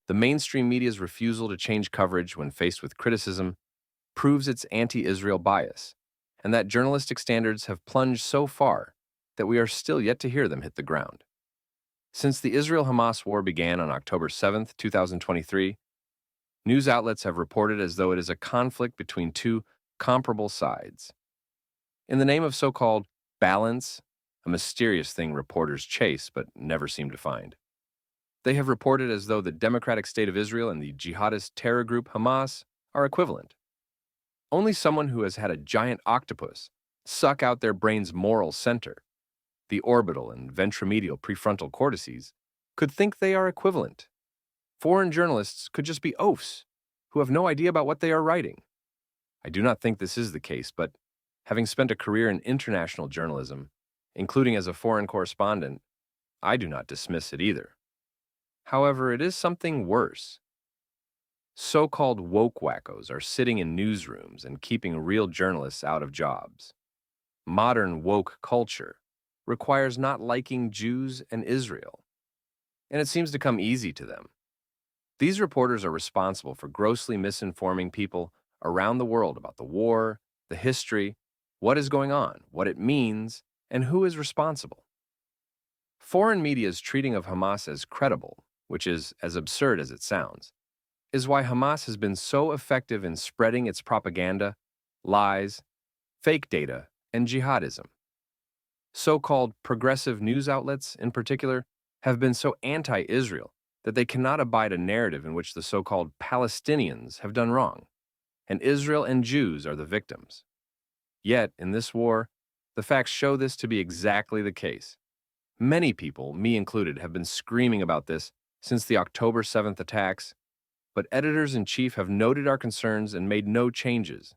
The mainstream media's refusal to change coverage when faced with criticism proves its anti-Israel bias, and that journalistic standards have plunged so far that we are still yet to hear them hit the ground. Since the Israel-Hamas war began on October 7th, 2023, news outlets have reported as though it is a conflict between two comparable sides. In the name of so-called balance, a mysterious thing reporters chase but never seem to find, they have reported as though the Democratic State of Israel and the jihadist terror group Hamas are equivalent. Only someone who has had a giant octopus suck out their brain's moral center, the orbital and ventromedial prefrontal cortices, could think they are equivalent. Foreign journalists could just be oafs who have no idea about what they are writing. I do not think this is the case, but having spent a career in international journalism, including as a foreign correspondent, I do not dismiss it either. However, it is something worse. So-called woke wackos are sitting in newsrooms and keeping real journalists out of jobs. Modern woke culture requires not liking Jews and Israel, and it seems to come easy to them. These reporters are responsible for grossly misinforming people around the world about the war, the history, what is going on, what it means, and who is responsible. Foreign media's treating of Hamas as credible, which is as absurd as it sounds, is why Hamas has been so effective in spreading its propaganda, lies, fake data, and jihadism. So-called progressive news outlets, in particular, have been so anti-Israel that they cannot abide a narrative in which the so-called Palestinians have done wrong, and Israel and Jews are the victims. Yet, in this war, the facts show this to be exactly the case. Many people, me included, have been screaming about this since the October 7th attacks, but editors-in-chief have noted our concerns and made no changes.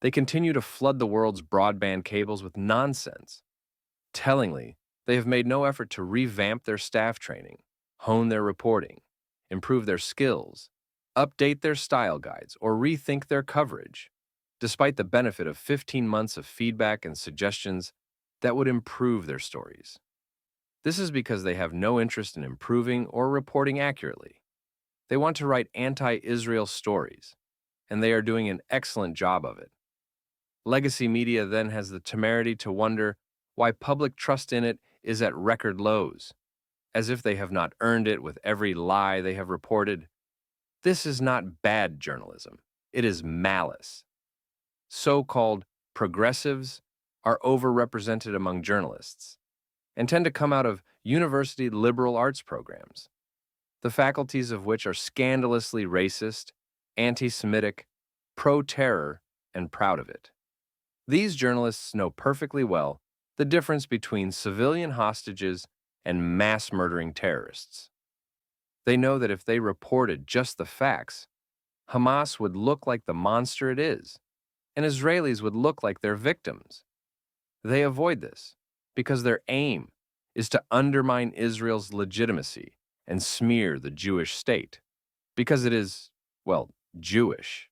They continue to flood the world's broadband cables with nonsense. Tellingly, they have made no effort to revamp their staff training, hone their reporting, improve their skills, update their style guides, or rethink their coverage, despite the benefit of 15 months of feedback and suggestions that would improve their stories. This is because they have no interest in improving or reporting accurately. They want to write anti-Israel stories, and they are doing an excellent job of it. Legacy media then has the temerity to wonder why public trust in it is at record lows, as if they have not earned it with every lie they have reported. This is not bad journalism. It is malice. So-called progressives are overrepresented among journalists and tend to come out of university liberal arts programs, the faculties of which are scandalously racist, anti-Semitic, pro-terror, and proud of it. These journalists know perfectly well the difference between civilian hostages and mass-murdering terrorists. They know that if they reported just the facts, Hamas would look like the monster it is, and Israelis would look like their victims. They avoid this because their aim is to undermine Israel's legitimacy and smear the Jewish state, because it is, well, Jewish.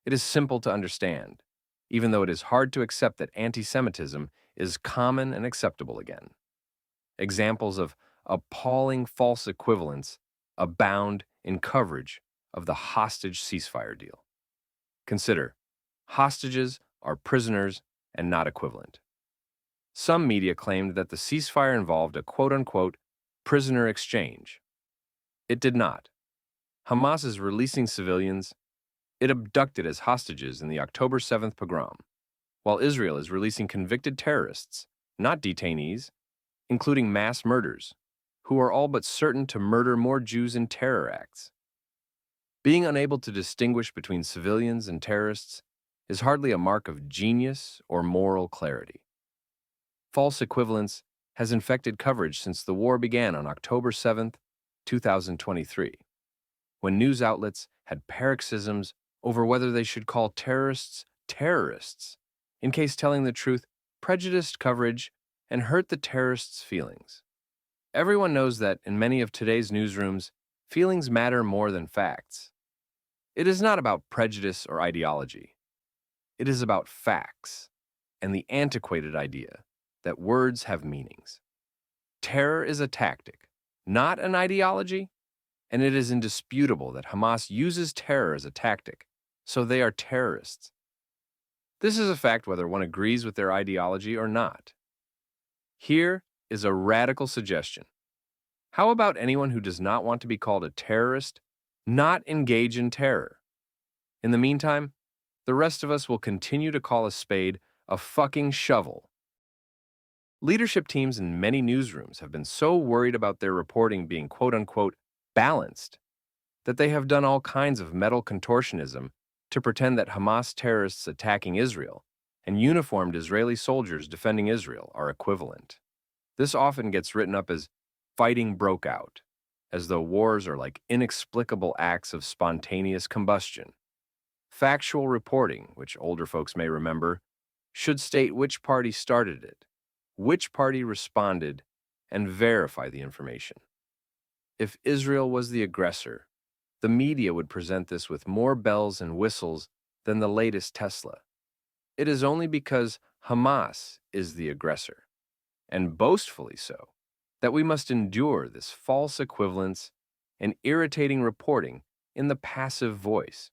It is simple to understand, even though it is hard to accept that anti-Semitism is common and acceptable again. Examples of appalling false equivalents abound in coverage of the hostage ceasefire deal. Consider, hostages are prisoners and not equivalent. Some media claimed that the ceasefire involved a quote-unquote prisoner exchange. It did not. Hamas is releasing civilians it abducted as hostages in the October 7th pogrom, while Israel is releasing convicted terrorists, not detainees, including mass murders, who are all but certain to murder more Jews in terror acts. Being unable to distinguish between civilians and terrorists is hardly a mark of genius or moral clarity. False equivalence has infected coverage since the war began on October 7th, 2023, when news outlets had paroxysms over whether they should call terrorists terrorists, in case telling the truth prejudiced coverage and hurt the terrorists' feelings. Everyone knows that in many of today's newsrooms, feelings matter more than facts. It is not about prejudice or ideology. It is about facts and the antiquated idea that words have meanings. Terror is a tactic, not an ideology, and it is indisputable that Hamas uses terror as a tactic, so they are terrorists. This is a fact whether one agrees with their ideology or not. Here is a radical suggestion. How about anyone who does not want to be called a terrorist not engage in terror? In the meantime, the rest of us will continue to call a spade a fucking shovel. Leadership teams in many newsrooms have been so worried about their reporting being quote-unquote balanced that they have done all kinds of metal contortionism to pretend that Hamas terrorists attacking Israel and uniformed Israeli soldiers defending Israel are equivalent. This often gets written up as fighting broke out, as though wars are like inexplicable acts of spontaneous combustion. Factual reporting, which older folks may remember, should state which party started it, which party responded, and verify the information. If Israel was the aggressor, the media would present this with more bells and whistles than the latest Tesla. It is only because Hamas is the aggressor, and boastfully so, that we must endure this false equivalence and irritating reporting in the passive voice.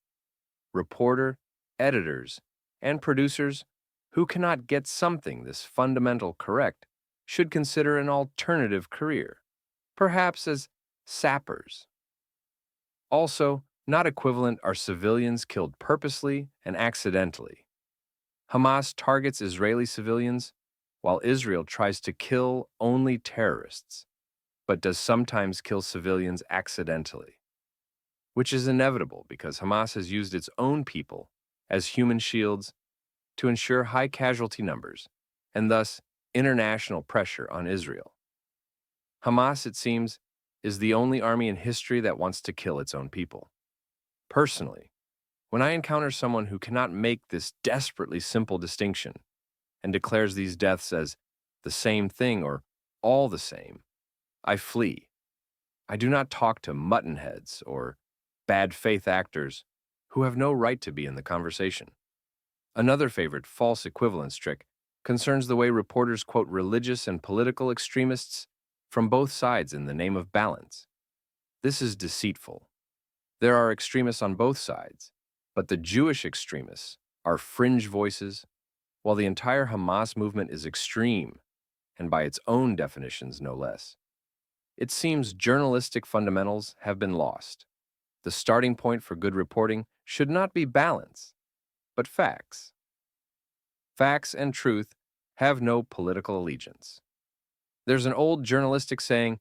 Reporter, editors, and producers who cannot get something this fundamental correct should consider an alternative career, perhaps as sappers. Also, not equivalent are civilians killed purposely and accidentally. Hamas targets Israeli civilians, while Israel tries to kill only terrorists, but does sometimes kill civilians accidentally, which is inevitable because Hamas has used its own people as human shields to ensure high casualty numbers and thus international pressure on Israel. Hamas, it seems, is the only army in history that wants to kill its own people. Personally, when I encounter someone who cannot make this desperately simple distinction and declares these deaths as the same thing or all the same, I flee. I do not talk to muttonheads or bad faith actors who have no right to be in the conversation. Another favorite false equivalence trick concerns the way reporters quote religious and political extremists from both sides in the name of balance. This is deceitful. There are extremists on both sides, but the Jewish extremists are fringe voices, while the entire Hamas movement is extreme, and by its own definitions no less. It seems journalistic fundamentals have been lost. The starting point for good reporting should not be balance, but facts. Facts and truth have no political allegiance. There's an old journalistic saying,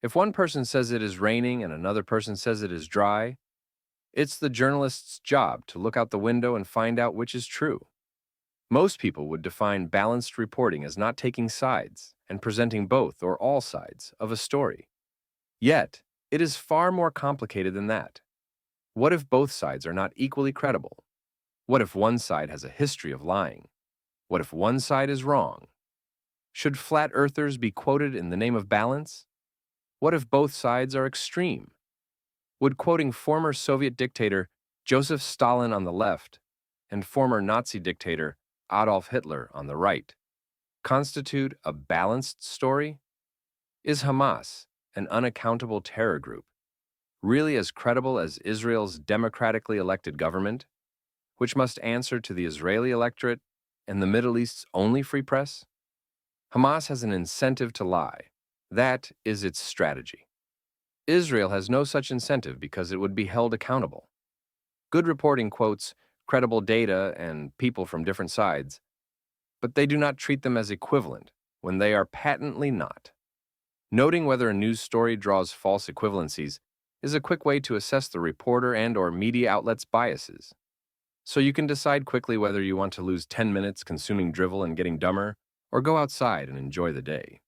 if one person says it is raining and another person says it is dry, it's the journalist's job to look out the window and find out which is true. Most people would define balanced reporting as not taking sides and presenting both or all sides of a story. Yet, it is far more complicated than that. What if both sides are not equally credible? What if one side has a history of lying? What if one side is wrong? Should flat earthers be quoted in the name of balance? What if both sides are extreme? Would quoting former Soviet dictator Joseph Stalin on the left and former Nazi dictator Adolf Hitler on the right constitute a balanced story? Is Hamas, an unaccountable terror group, really as credible as Israel's democratically elected government, which must answer to the Israeli electorate and the Middle East's only free press? Hamas has an incentive to lie. That is its strategy. Israel has no such incentive because it would be held accountable. Good reporting quotes credible data and people from different sides, but they do not treat them as equivalent when they are patently not. Noting whether a news story draws false equivalencies is a quick way to assess the reporter and/or media outlet's biases. So you can decide quickly whether you want to lose 10 minutes consuming drivel and getting dumber, or go outside and enjoy the day.